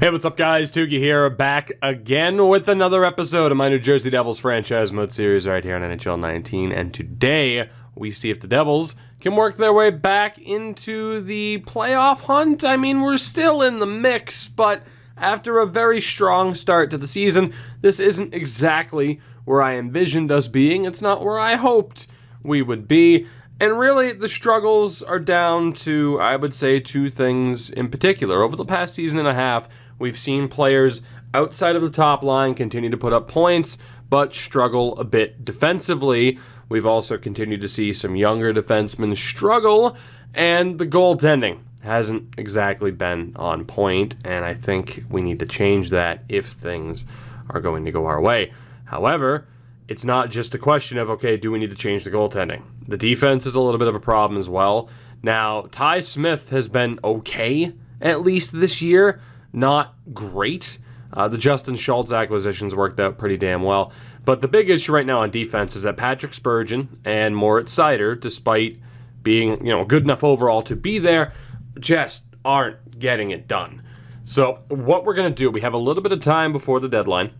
Hey, what's up, guys? Tugi here, back again with another episode of my New Jersey Devils franchise mode series right here on NHL 19. And today, we see if the Devils can work their way back into the playoff hunt. I mean, we're still in the mix, but after a very strong start to the season, this isn't exactly where I envisioned us being. It's not where I hoped we would be. And really, the struggles are down to, I would say, two things in particular. Over the past season and a half, we've seen players outside of the top line continue to put up points, but struggle a bit defensively. We've also continued to see some younger defensemen struggle, and the goaltending hasn't exactly been on point, and I think we need to change that if things are going to go our way. However, it's not just a question of, okay, do we need to change the goaltending? The defense is a little bit of a problem as well. Now, Ty Smith has been okay, at least this year. Not great. The Justin Schultz acquisitions worked out pretty damn well. But the big issue right now on defense is that Patrick Spurgeon and Moritz Seider, despite being, good enough overall to be there, just aren't getting it done. So what we're going to do, we have a little bit of time before the deadline.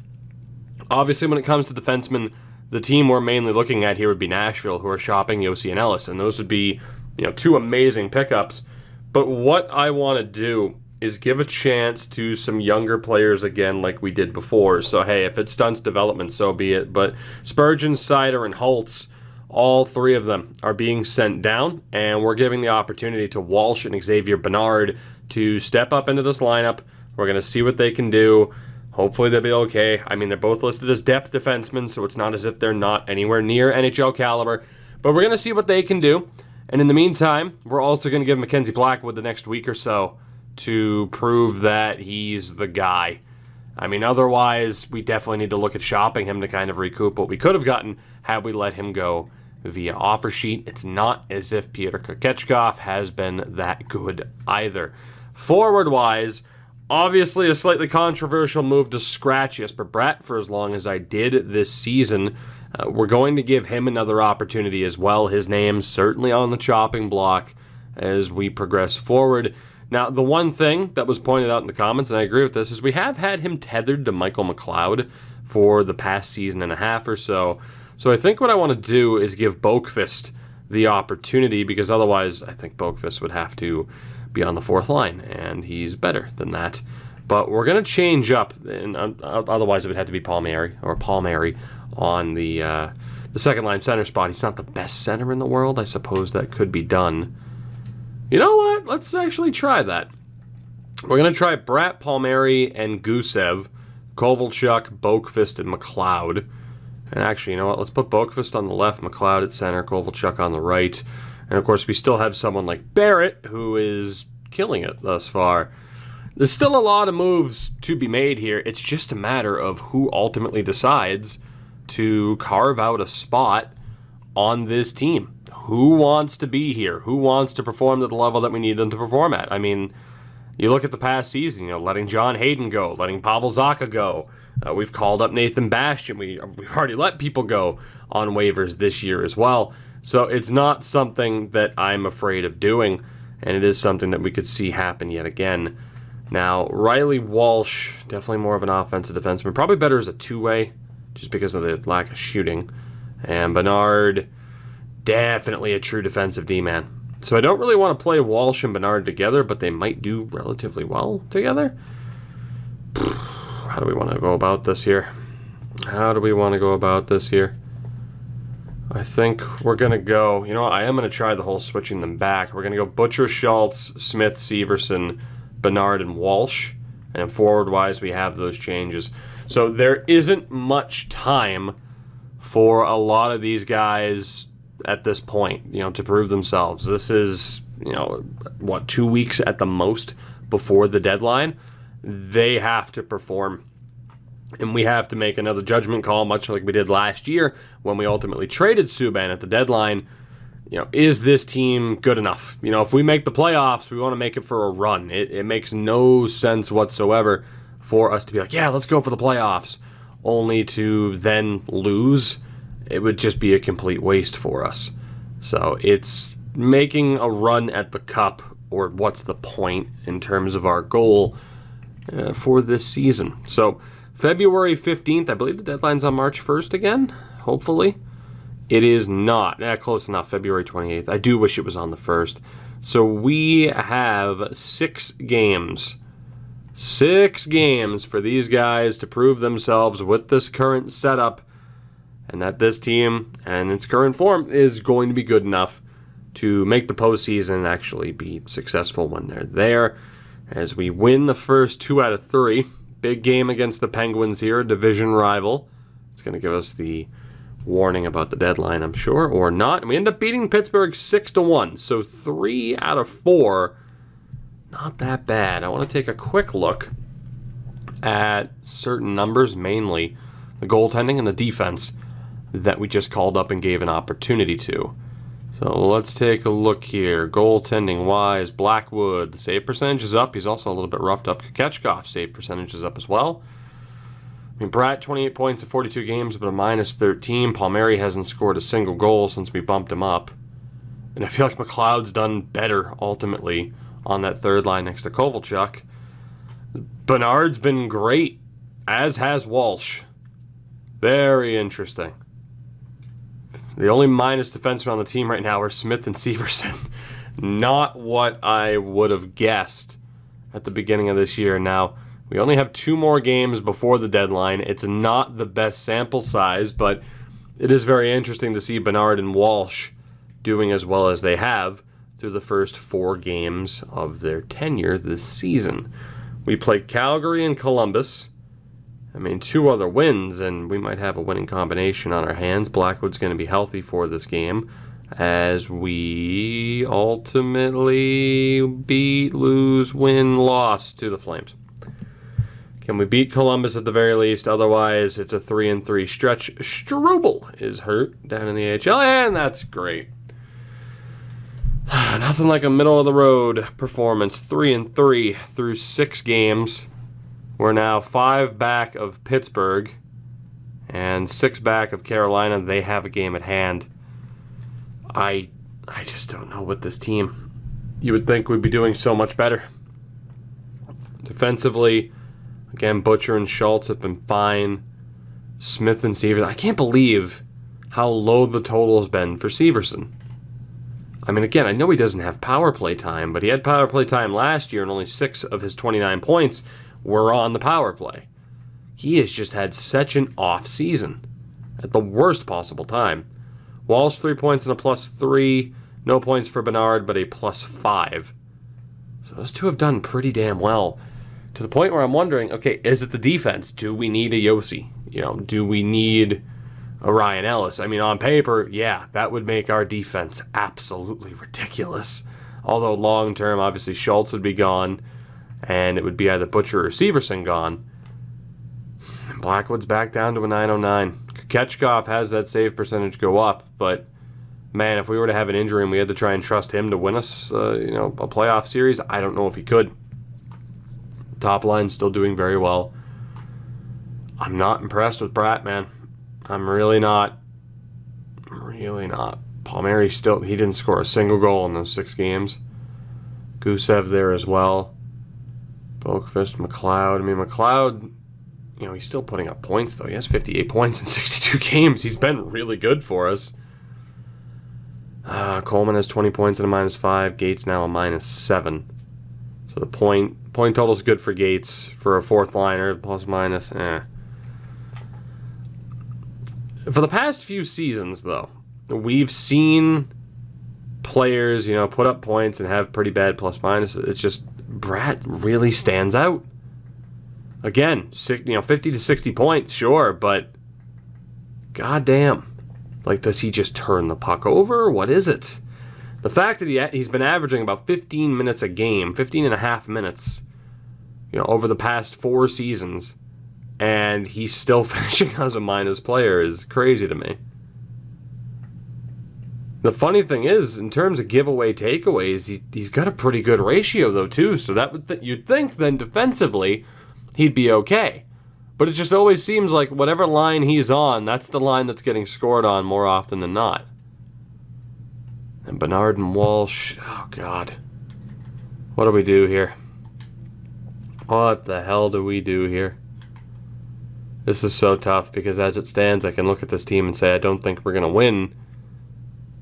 Obviously, when it comes to defensemen, the team we're mainly looking at here would be Nashville, who are shopping Yossi and Ellis, and those would be, two amazing pickups. But what I want to do is give a chance to some younger players again like we did before. So, hey, if it stunts development, so be it. But Spurgeon, Seider, and Holtz, all three of them are being sent down, and we're giving the opportunity to Walsh and Xavier Bernard to step up into this lineup. We're going to see what they can do. Hopefully they'll be okay. I mean, they're both listed as depth defensemen, so it's not as if they're not anywhere near NHL caliber. But we're going to see what they can do. And in the meantime, we're also going to give Mackenzie Blackwood the next week or so to prove that he's the guy. I mean, otherwise, we definitely need to look at shopping him to kind of recoup what we could have gotten had we let him go via offer sheet. It's not as if Peter Kokechkov has been that good either. Forward-wise, obviously a slightly controversial move to scratch Jesper Bratt for as long as I did this season. We're going to give him another opportunity as well. His name's certainly on the chopping block as we progress forward. Now, the one thing that was pointed out in the comments, and I agree with this, is we have had him tethered to Michael McLeod for the past season and a half or so. So I think what I want to do is give Boqvist the opportunity, because otherwise I think Boqvist would have to be on the fourth line, and he's better than that. But we're going to change up, and otherwise it would have to be Palmieri on the second line center spot. He's not the best center in the world. I suppose that could be done. You know what? Let's actually try that. We're going to try Bratt, Palmieri, and Gusev, Kovalchuk, Boqvist, and McLeod. And actually, you know what? Let's put Boqvist on the left, McLeod at center, Kovalchuk on the right. And of course, we still have someone like Barrett, who is killing it thus far. There's still a lot of moves to be made here. It's just a matter of who ultimately decides to carve out a spot on this team. Who wants to be here? Who wants to perform at the level that we need them to perform at? I mean, you look at the past season, letting John Hayden go, letting Pavel Zacha go. We've called up Nathan Bastian. We've already let people go on waivers this year as well. So it's not something that I'm afraid of doing, and it is something that we could see happen yet again. Now, Riley Walsh, definitely more of an offensive defenseman. Probably better as a two-way, just because of the lack of shooting. And Bernard, definitely a true defensive D-man. So I don't really want to play Walsh and Bernard together, but they might do relatively well together. How do we want to go about this here? I think we're going to go, I am going to try the whole switching them back. We're going to go Butcher, Schultz, Smith, Severson, Bernard, and Walsh. And forward-wise, we have those changes. So there isn't much time for a lot of these guys at this point, to prove themselves. This is, 2 weeks at the most before the deadline. They have to perform. And we have to make another judgment call, much like we did last year when we ultimately traded Subban at the deadline. Is this team good enough? If we make the playoffs, we want to make it for a run. It makes no sense whatsoever for us to be like, yeah, let's go for the playoffs, only to then lose. It would just be a complete waste for us. So it's making a run at the cup, or what's the point in terms of our goal, for this season. So February 15th, I believe the deadline's on March 1st again, hopefully. It is not. Close enough, February 28th. I do wish it was on the 1st. So we have 6 games. 6 games for these guys to prove themselves with this current setup, and that this team and its current form is going to be good enough to make the postseason and actually be successful when they're there. As we win the first 2 out of 3. Big game against the Penguins here, a division rival. It's going to give us the warning about the deadline, I'm sure, or not. And we end up beating Pittsburgh 6-1. So 3 out of 4. Not that bad. I want to take a quick look at certain numbers, mainly the goaltending and the defense that we just called up and gave an opportunity to. So let's take a look here. Goaltending-wise, Blackwood, the save percentage is up. He's also a little bit roughed up. Kokechkov, save percentage is up as well. I mean, Bratt, 28 points in 42 games, but a -13. Palmieri hasn't scored a single goal since we bumped him up. And I feel like McLeod's done better, ultimately, on that third line next to Kovalchuk. Bernard's been great, as has Walsh. Very interesting. The only minus defensemen on the team right now are Smith and Severson. Not what I would have guessed at the beginning of this year. Now, we only have 2 more games before the deadline. It's not the best sample size, but it is very interesting to see Bernard and Walsh doing as well as they have through the first 4 games of their tenure this season. We play Calgary and Columbus. I mean, 2 other wins, and we might have a winning combination on our hands. Blackwood's going to be healthy for this game, as we ultimately beat, lose, win, loss to the Flames. Can we beat Columbus at the very least? Otherwise, it's a 3-3 stretch. Struble is hurt down in the AHL, and that's great. Nothing like a middle-of-the-road performance. 3-3 through 6 games. We're now 5 back of Pittsburgh and 6 back of Carolina. They have a game at hand. I just don't know what this team. You would think we'd be doing so much better. Defensively, again, Butcher and Schultz have been fine. Smith and Severson. I can't believe how low the total has been for Severson. I mean, again, I know he doesn't have power play time, but he had power play time last year, and only 6 of his 29 points were on the power play. He has just had such an off season at the worst possible time. Walsh 3 points and a +3. No points for Bernard, but a +5. So those 2 have done pretty damn well. To the point where I'm wondering, okay, is it the defense? Do we need a Yossi? Do we need a Ryan Ellis? I mean, on paper, yeah, that would make our defense absolutely ridiculous. Although long term, obviously Schultz would be gone, and it would be either Butcher or Severson gone. And Blackwood's back down to a 909. Kokechkov has that save percentage go up, but man, if we were to have an injury and we had to try and trust him to win us, a playoff series, I don't know if he could. Top line still doing very well. I'm not impressed with Bratt, man. I'm really not. Palmieri he didn't score a single goal in those 6 games. Gusev there as well. Boakfist, McLeod. I mean, McLeod, he's still putting up points, though. He has 58 points in 62 games. He's been really good for us. Coleman has 20 points and a -5. Gates now a -7. So the point total is good for Gates for a 4th liner, plus minus. For the past few seasons, though, we've seen players, put up points and have pretty bad plus minus. It's just Bratt really stands out. Again, 50 to 60 points, sure, but goddamn, does he just turn the puck over? What is it? The fact that he's been averaging about 15 minutes a game, 15 and a half minutes, over the past 4 seasons, and he's still finishing as a minus player is crazy to me. The funny thing is, in terms of giveaway takeaways, he's got a pretty good ratio, though, too, so that you'd think then defensively he'd be okay. But it just always seems like whatever line he's on, that's the line that's getting scored on more often than not. And Bernard and Walsh, oh God. What do we do here? What the hell do we do here? This is so tough because as it stands, I can look at this team and say, I don't think we're going to win.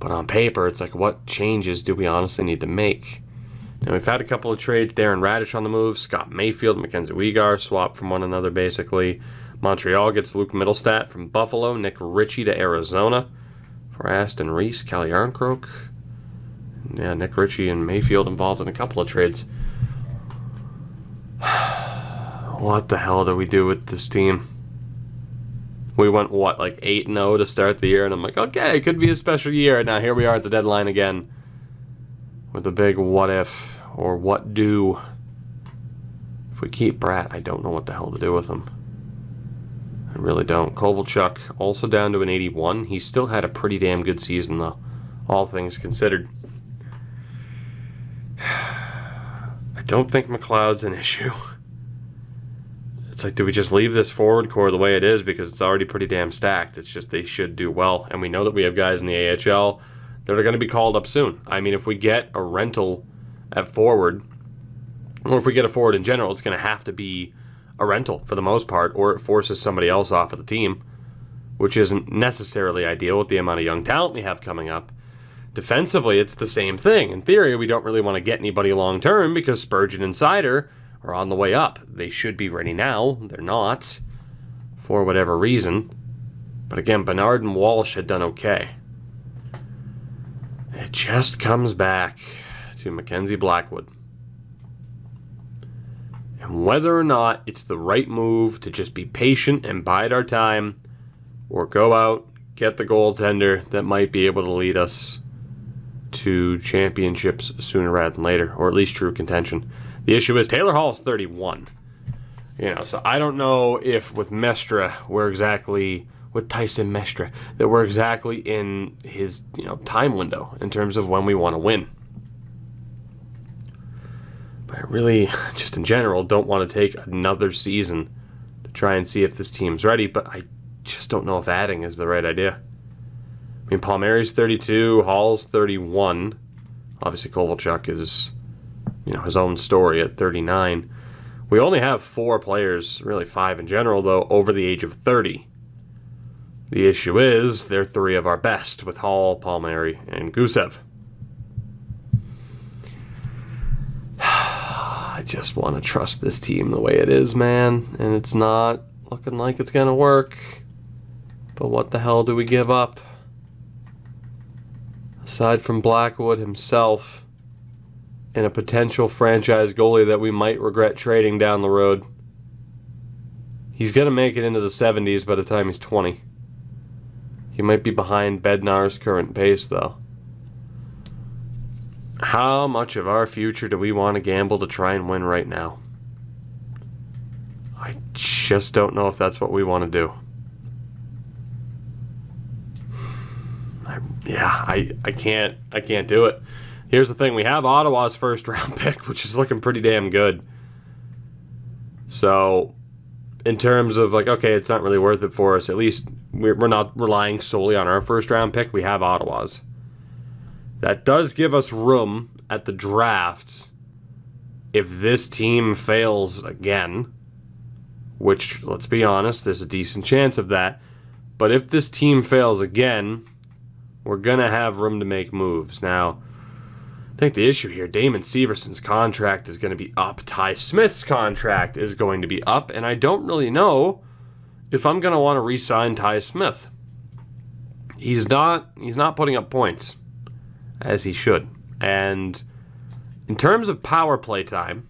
But on paper, it's like, what changes do we honestly need to make? Now, we've had a couple of trades. Darren Radish on the move. Scott Mayfield, Mackenzie Weegar swap from one another, basically. Montreal gets Luke Mittelstadt from Buffalo. Nick Ritchie to Arizona for Aston Reese. Calle Yarncroke. Yeah, Nick Ritchie and Mayfield involved in a couple of trades. What the hell do we do with this team? We went, what, like 8-0 to start the year, and I'm like, okay, it could be a special year. Now here we are at the deadline again with a big what if or what do. If we keep Bratt, I don't know what the hell to do with him. I really don't. Kovalchuk also down to an 81. He still had a pretty damn good season, though, all things considered. I don't think McLeod's an issue. It's like, do we just leave this forward core the way it is because it's already pretty damn stacked? It's just they should do well. And we know that we have guys in the AHL that are going to be called up soon. I mean, if we get a rental at forward, or if we get a forward in general, it's going to have to be a rental for the most part, or it forces somebody else off of the team, which isn't necessarily ideal with the amount of young talent we have coming up. Defensively, it's the same thing. In theory, we don't really want to get anybody long-term because Spurgeon and Sider are on the way up. They should be ready now. They're not, for whatever reason. But again, Bernard and Walsh had done okay. It just comes back to Mackenzie Blackwood. And whether or not it's the right move to just be patient and bide our time, or go out, get the goaltender that might be able to lead us to championships sooner rather than later, or at least true contention. The issue is Taylor Hall is 31. So I don't know if with Mestra, with Tyson Mestra, that we're exactly in his, time window in terms of when we want to win. But I really, just in general, don't want to take another season to try and see if this team's ready, but I just don't know if adding is the right idea. I mean, Palmieri's 32, Hall's 31. Obviously, Kovalchuk is his own story at 39. We only have 4 players, really 5 in general, though, over the age of 30. The issue is they're 3 of our best, with Hall, Palmieri, and Gusev. I just want to trust this team the way it is, man, and it's not looking like it's going to work. But what the hell do we give up? Aside from Blackwood himself, and a potential franchise goalie that we might regret trading down the road. He's going to make it into the 70s by the time he's 20. He might be behind Bednar's current pace, though. How much of our future do we want to gamble to try and win right now? I just don't know if that's what we want to do. I can't do it. Here's the thing, we have Ottawa's first round pick, which is looking pretty damn good. So, in terms of okay, it's not really worth it for us, at least we're not relying solely on our first round pick, we have Ottawa's. That does give us room at the draft if this team fails again, which, let's be honest, there's a decent chance of that. But if this team fails again, we're going to have room to make moves. Now, I think the issue here, Damon Severson's contract is going to be up. Ty Smith's contract is going to be up, and I don't really know if I'm going to want to re-sign Ty Smith. He's not putting up points, as he should. And in terms of power play time,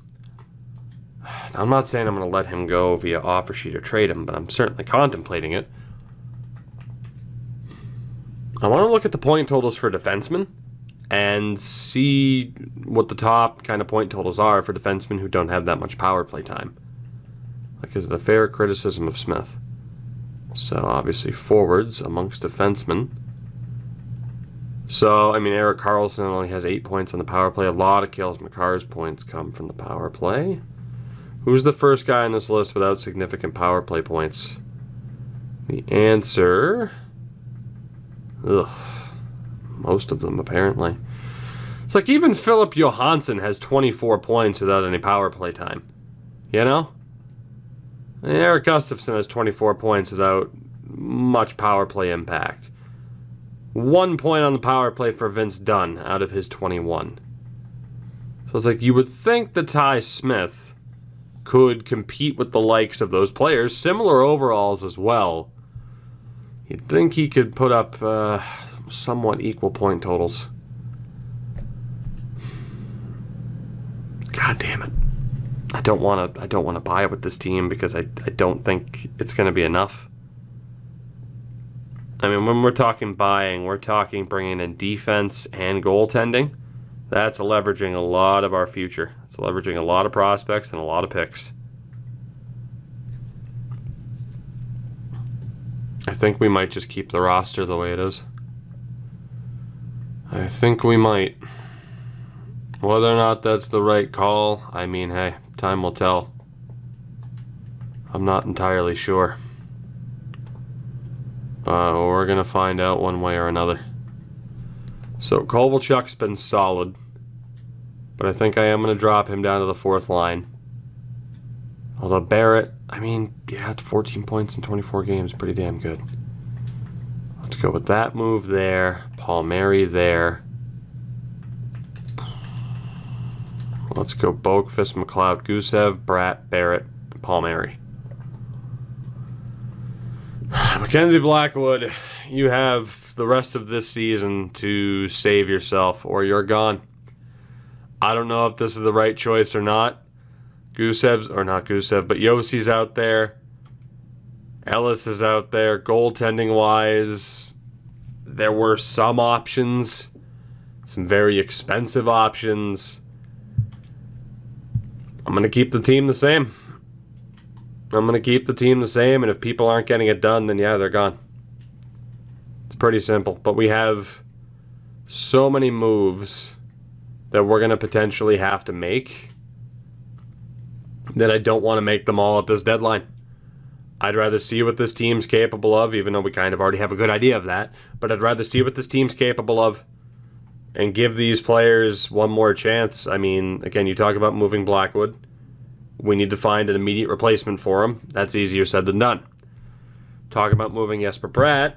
I'm not saying I'm going to let him go via offer sheet or trade him, but I'm certainly contemplating it. I want to look at the point totals for defensemen and see what the top kind of point totals are for defensemen who don't have that much power play time. Is it a fair criticism of Smith? So, obviously, forwards amongst defensemen. So, Erik Karlsson only has 8 points on the power play. A lot of Kales McCarr's points come from the power play. Who's the first guy on this list without significant power play points? The answer... most of them, apparently. It's even Philip Johansson has 24 points without any power play time. You know? Eric Gustafsson has 24 points without much power play impact. 1 point on the power play for Vince Dunn out of his 21. So it's like you would think that Ty Smith could compete with the likes of those players, similar overalls as well. You'd think he could put up somewhat equal point totals. God damn it. I don't want to buy it with this team because I don't think it's going to be enough. I mean, when we're talking buying, we're talking bringing in defense and goaltending. That's leveraging a lot of our future. It's leveraging a lot of prospects and a lot of picks. I think we might just keep the roster the way it is. I think we might. Whether or not that's the right call, I mean, hey, time will tell. I'm not entirely sure. We're going to find out one way or another. So Kovalchuk's been solid, but I think I am going to drop him down to the fourth line. Although Barrett, I mean, yeah, 14 points in 24 games, pretty damn good. Let's go with that move there. Palmieri there. Let's go Boqvist, McLeod, Gusev, Bratt, Barrett, and Palmieri. Mackenzie Blackwood, you have the rest of this season to save yourself or you're gone. I don't know if this is the right choice or not. Gusev's, or not Gusev, but Yossi's out there. Ellis is out there. Goaltending-wise, there were some options. Some very expensive options. I'm going to keep the team the same. I'm going to keep the team the same, and if people aren't getting it done, then yeah, they're gone. It's pretty simple. But we have so many moves that we're going to potentially have to make that I don't want to make them all at this deadline. I'd rather see what this team's capable of, even though we kind of already have a good idea of that. But I'd rather see what this team's capable of and give these players one more chance. I mean, again, you talk about moving Blackwood. We need to find an immediate replacement for him. That's easier said than done. Talk about moving Jesper Bratt.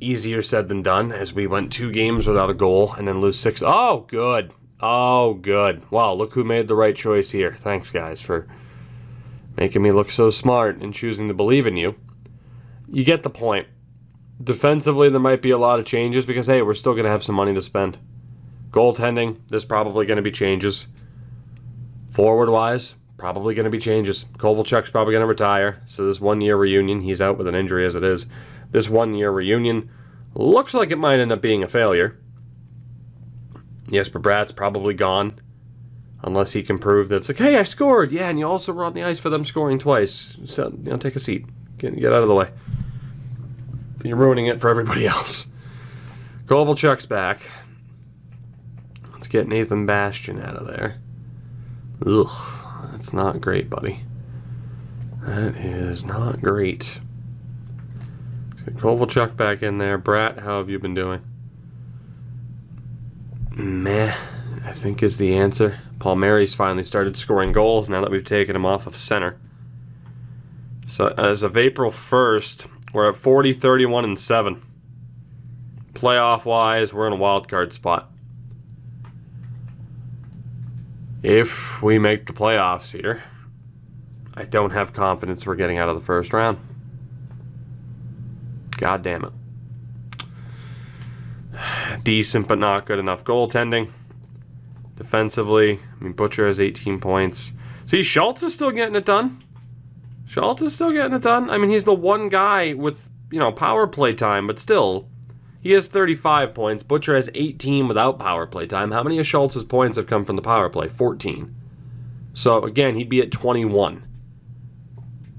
Easier said than done, as we went 2 games without a goal and then lose 6. Oh, good. Oh, good. Wow, look who made the right choice here. Thanks, guys, for making me look so smart and choosing to believe in you. You get the point. Defensively, there might be a lot of changes because, hey, we're still going to have some money to spend. Goaltending, there's probably going to be changes. Forward-wise, probably going to be changes. Kovalchuk's probably going to retire, so this 1-year reunion, he's out with an injury as it is. This 1-year reunion looks like it might end up being a failure. Jesper Bratt's probably gone, unless he can prove that it's like, hey, I scored! Yeah, and you also were on the ice for them scoring twice. So, take a seat. Get out of the way. You're ruining it for everybody else. Kovalchuk's back. Let's get Nathan Bastian out of there. Ugh, that's not great, buddy. That is not great. Let's get Kovalchuk back in there. Bratt, how have you been doing? Meh, I think is the answer. Palmieri's finally started scoring goals now that we've taken him off of center. So as of April 1st, we're at 40, 31, and 7. Playoff-wise, we're in a wild card spot. If we make the playoffs here, I don't have confidence we're getting out of the first round. God damn it. Decent but not good enough goaltending. Defensively, I mean, Butcher has 18 points. See, Schultz is still getting it done. Schultz is still getting it done. I mean, he's the one guy with, power play time, but still, he has 35 points. Butcher has 18 without power play time. How many of Schultz's points have come from the power play? 14. So, again, he'd be at 21.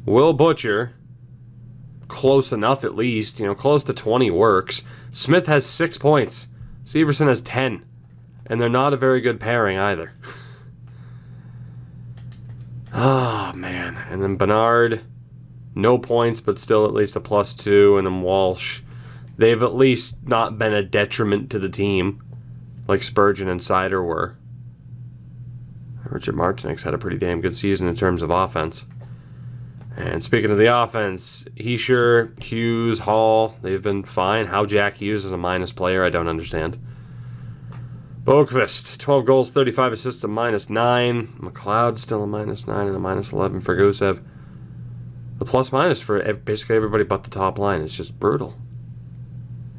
Will Butcher, close enough at least, close to 20 works. Smith has 6 points. Severson has 10. And they're not a very good pairing either. Oh, man. And then Bernard, no points, but still at least a +2. And then Walsh, they've at least not been a detriment to the team like Spurgeon and Sider were. Richard Martinik's had a pretty damn good season in terms of offense. And speaking of the offense, Hischier, Hughes, Hall, they've been fine. How Jack Hughes is a minus player, I don't understand. Boqvist, 12 goals, 35 assists, a -9. McLeod still a -9 and a -11 for Gusev. The plus-minus for basically everybody but the top line is just brutal.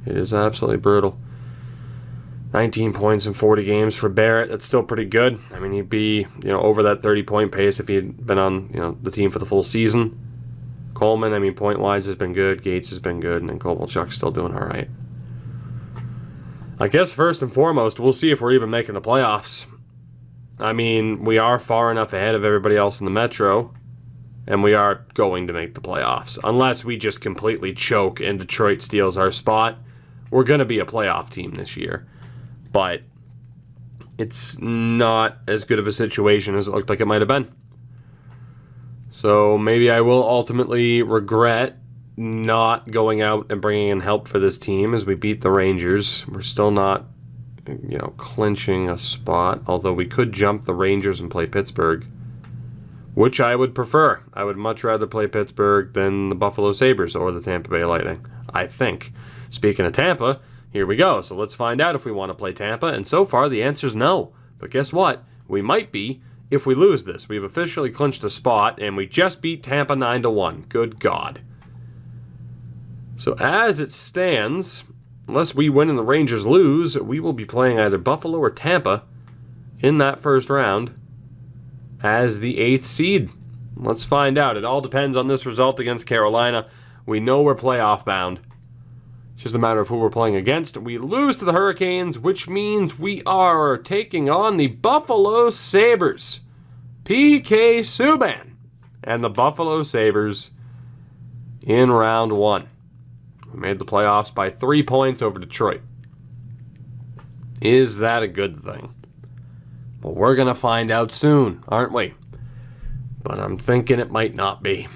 It is absolutely brutal. 19 points in 40 games for Barrett. That's still pretty good. I mean, he'd be, over that 30-point pace if he had been on, the team for the full season. Coleman, I mean, point-wise has been good. Gates has been good. And then Kovalchuk's still doing all right. I guess first and foremost, we'll see if we're even making the playoffs. I mean, we are far enough ahead of everybody else in the Metro, and we are going to make the playoffs. Unless we just completely choke and Detroit steals our spot, we're going to be a playoff team this year. But it's not as good of a situation as it looked like it might have been. So maybe I will ultimately regret not going out and bringing in help for this team as we beat the Rangers. We're still not, clinching a spot, although we could jump the Rangers and play Pittsburgh, which I would prefer. I would much rather play Pittsburgh than the Buffalo Sabres or the Tampa Bay Lightning, I think. Speaking of Tampa, here we go. So let's find out if we want to play Tampa, and so far the answer's no. But guess what? We might be if we lose this. We've officially clinched a spot, and we just beat Tampa 9-1. Good God. So as it stands, unless we win and the Rangers lose, we will be playing either Buffalo or Tampa in that first round as the 8th seed. Let's find out. It all depends on this result against Carolina. We know we're playoff bound. It's just a matter of who we're playing against. We lose to the Hurricanes, which means we are taking on the Buffalo Sabres. PK Subban and the Buffalo Sabres in round 1. We made the playoffs by 3 points over Detroit. Is that a good thing? Well, we're going to find out soon, aren't we? But I'm thinking it might not be.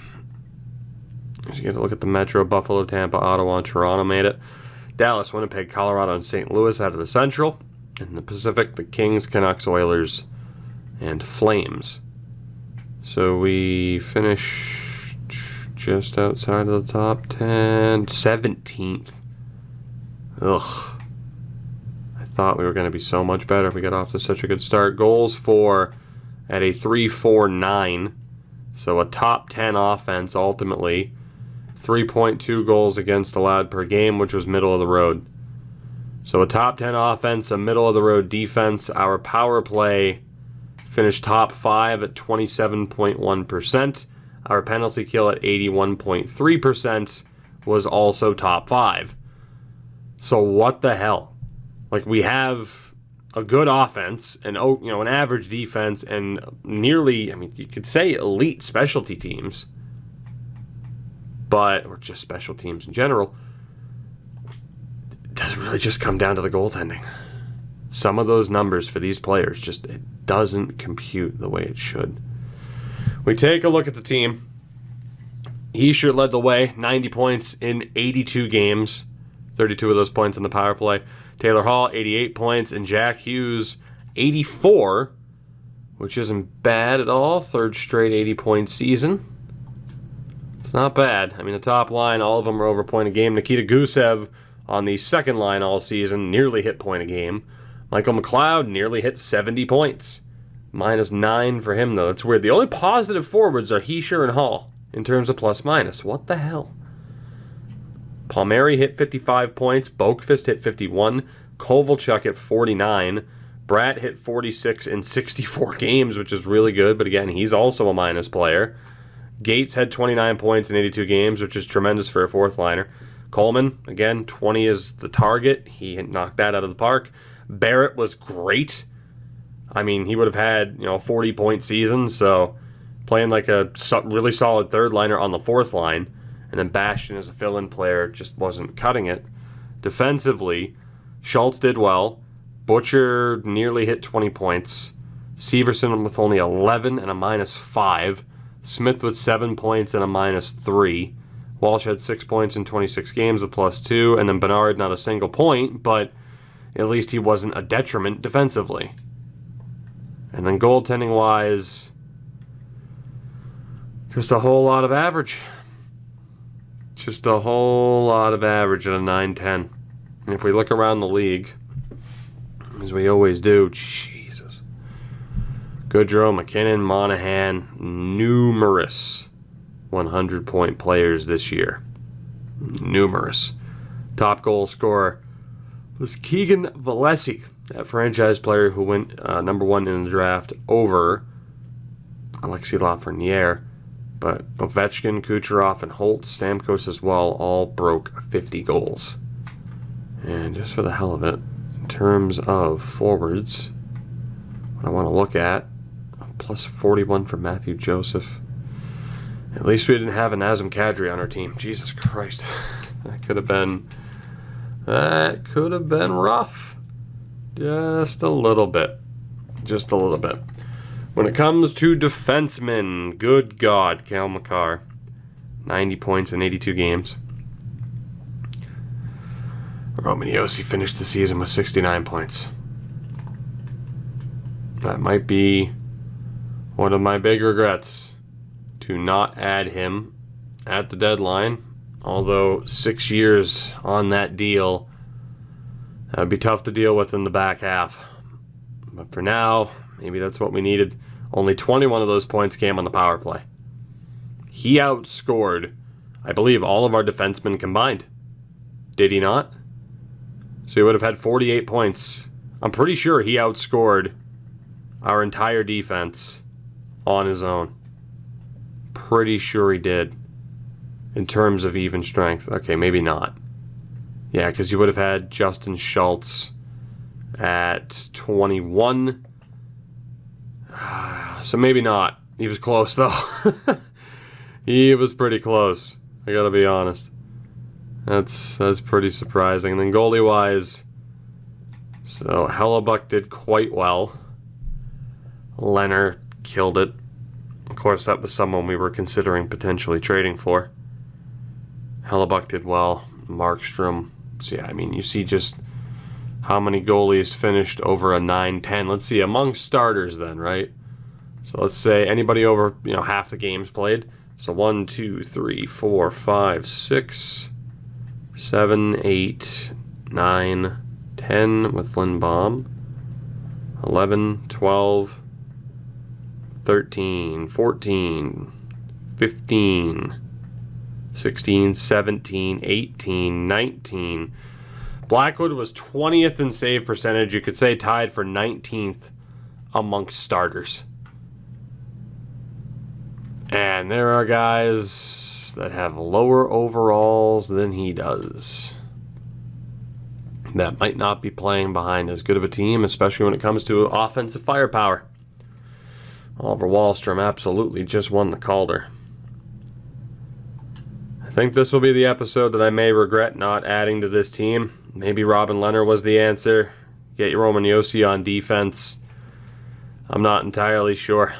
As you get to look at the Metro, Buffalo, Tampa, Ottawa, and Toronto made it. Dallas, Winnipeg, Colorado, and St. Louis out of the Central. In the Pacific, the Kings, Canucks, Oilers, and Flames. So we finish just outside of the top 10, 17th. Ugh. I thought we were going to be so much better if we got off to such a good start. Goals for at a 3.49, so a top 10 offense ultimately. 3.2 goals against allowed per game, which was middle of the road. So a top 10 offense, a middle of the road defense. Our power play finished top 5 at 27.1%. Our penalty kill at 81.3% was also top 5. So what the hell? Like, we have a good offense and an average defense and nearly, you could say elite specialty teams, or just special teams in general. Does it really just come down to the goaltending? Some of those numbers for these players it doesn't compute the way it should. We take a look at the team. Hischier led the way, 90 points in 82 games, 32 of those points in the power play. Taylor Hall, 88 points, and Jack Hughes, 84, which isn't bad at all. Third straight 80-point season. It's not bad. The top line, all of them are over a point a game. Nikita Gusev on the second line all season, nearly hit point a game. Michael McLeod nearly hit 70 points. -9 for him, though. That's weird. The only positive forwards are Hischier and Hall in terms of plus-minus. What the hell? Palmieri hit 55 points. Boqvist hit 51. Kovalchuk hit 49. Bratt hit 46 in 64 games, which is really good. But again, he's also a minus player. Gates had 29 points in 82 games, which is tremendous for a fourth liner. Coleman, again, 20 is the target. He knocked that out of the park. Barrett was great. He would have had, a 40-point season, so playing like a really solid third liner on the fourth line, and then Bastian as a fill-in player just wasn't cutting it. Defensively, Schultz did well. Butcher nearly hit 20 points. Severson with only 11 and a -5. Smith with 7 points and a -3. Walsh had 6 points in 26 games, a +2, and then Bernard not a single point, but at least he wasn't a detriment defensively. And then goaltending-wise, just a whole lot of average. Just a whole lot of average at a 9-10. And if we look around the league, as we always do, Jesus. Goodrow, McKinnon, Monahan, numerous 100-point players this year. Numerous. Top goal scorer was Keegan Valesi, that franchise player who went number 1 in the draft over Alexis Lafreniere. But Ovechkin, Kucherov, and Holtz, Stamkos as well, all broke 50 goals. And just for the hell of it, in terms of forwards, what I want to look at, plus 41 for Matthew Joseph. At least we didn't have an Nazem Kadri on our team. Jesus Christ. That could have been rough. Just a little bit. Just a little bit. When it comes to defensemen, good God, Cal McCarr. 90 points in 82 games. Roman Josi finished the season with 69 points. That might be one of my big regrets, to not add him at the deadline. Although 6 years on that deal, that would be tough to deal with in the back half. But for now, maybe that's what we needed. Only 21 of those points came on the power play. He outscored, I believe, all of our defensemen combined. Did he not? So he would have had 48 points. I'm pretty sure he outscored our entire defense on his own. Pretty sure he did. In terms of even strength. Okay, maybe not. Yeah, because you would have had Justin Schultz at 21. So maybe not. He was close, though. He was pretty close. I gotta be honest. That's pretty surprising. And then goalie-wise, so Hellebuck did quite well. Leonard killed it. Of course, that was someone we were considering potentially trading for. Hellebuck did well. Markstrom. So yeah, I mean, you see just how many goalies finished over a 9-10. Let's see, among starters then, right? So let's say anybody over, half the games played. So 1, 2, 3, 4, 5, 6, 7, 8, 9, 10 with Lindbaum. 11, 12, 13, 14, 15, 16, 17, 18, 19. Blackwood was 20th in save percentage. You could say tied for 19th amongst starters. And there are guys that have lower overalls than he does, that might not be playing behind as good of a team, especially when it comes to offensive firepower. Oliver Wahlstrom absolutely just won the Calder. I think this will be the episode that I may regret not adding to this team. Maybe Robin Leonard was the answer. Get your Roman Josi on defense. I'm not entirely sure.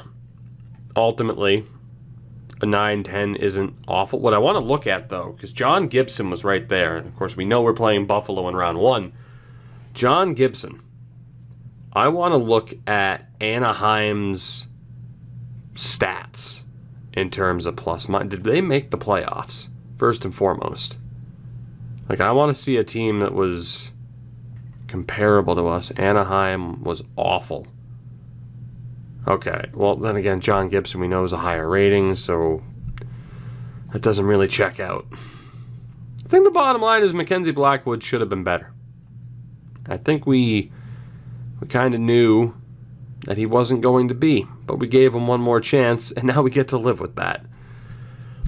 Ultimately, a 9-10 isn't awful. What I want to look at, though, because John Gibson was right there, and of course we know we're playing Buffalo in round 1. John Gibson. I want to look at Anaheim's stats in terms of plus minus. Did they make the playoffs, first and foremost? Like, I want to see a team that was comparable to us. Anaheim was awful. Okay, well, then again, John Gibson, we know, is a higher rating, so that doesn't really check out. I think the bottom line is Mackenzie Blackwood should have been better. I think we kind of knew that he wasn't going to be, but we gave him one more chance, and now we get to live with that.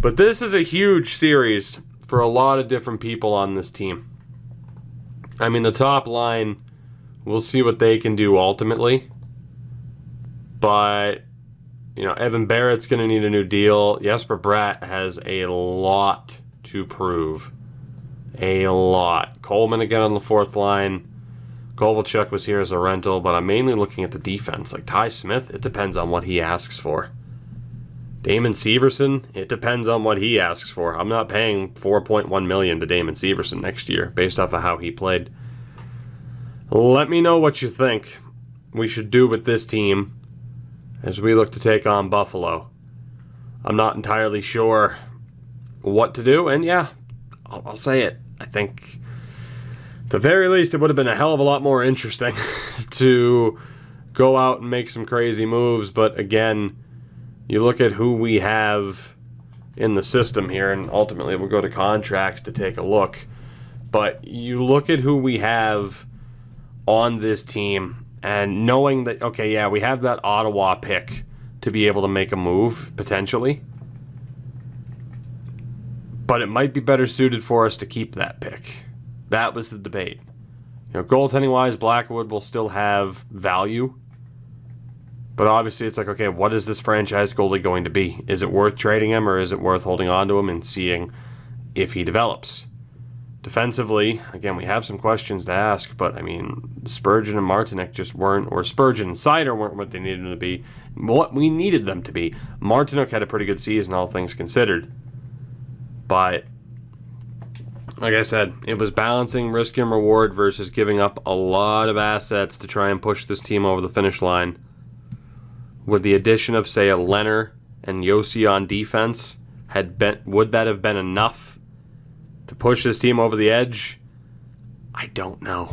But this is a huge series for a lot of different people on this team. I mean, the top line, we'll see what they can do ultimately. But, Evan Barrett's going to need a new deal. Jesper Bratt has a lot to prove. A lot. Coleman again on the fourth line. Kovalchuk was here as a rental, but I'm mainly looking at the defense. Like Ty Smith, it depends on what he asks for. Damon Severson, it depends on what he asks for. I'm not paying $4.1 million to Damon Severson next year based off of how he played. Let me know what you think we should do with this team as we look to take on Buffalo. I'm not entirely sure what to do, and yeah, I'll say it. I think, at the very least, it would have been a hell of a lot more interesting to go out and make some crazy moves, but again, you look at who we have in the system here, and ultimately we'll go to contracts to take a look, but you look at who we have on this team, and knowing that, okay, yeah, we have that Ottawa pick to be able to make a move, potentially, but it might be better suited for us to keep that pick. That was the debate. Goaltending-wise, Blackwood will still have value, but obviously it's like, okay, what is this franchise goalie going to be? Is it worth trading him, or is it worth holding on to him and seeing if he develops? Defensively, again, we have some questions to ask, but I mean, Spurgeon and Martinic just weren't, or Spurgeon and Seider weren't what they needed them to be, what we needed them to be. Martinic had a pretty good season, all things considered. But, like I said, it was balancing risk and reward versus giving up a lot of assets to try and push this team over the finish line. With the addition of, say, a Leonard and Yossi on defense, would that have been enough to push this team over the edge? I don't know.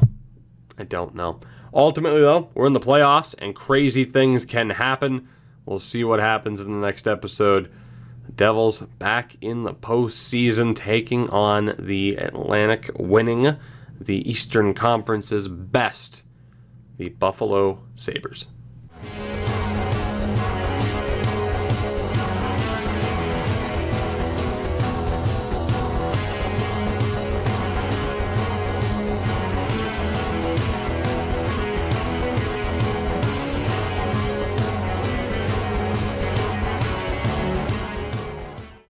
Ultimately, though, we're in the playoffs, and crazy things can happen. We'll see what happens in the next episode. The Devils back in the postseason, taking on the Atlantic, winning the Eastern Conference's best, the Buffalo Sabres.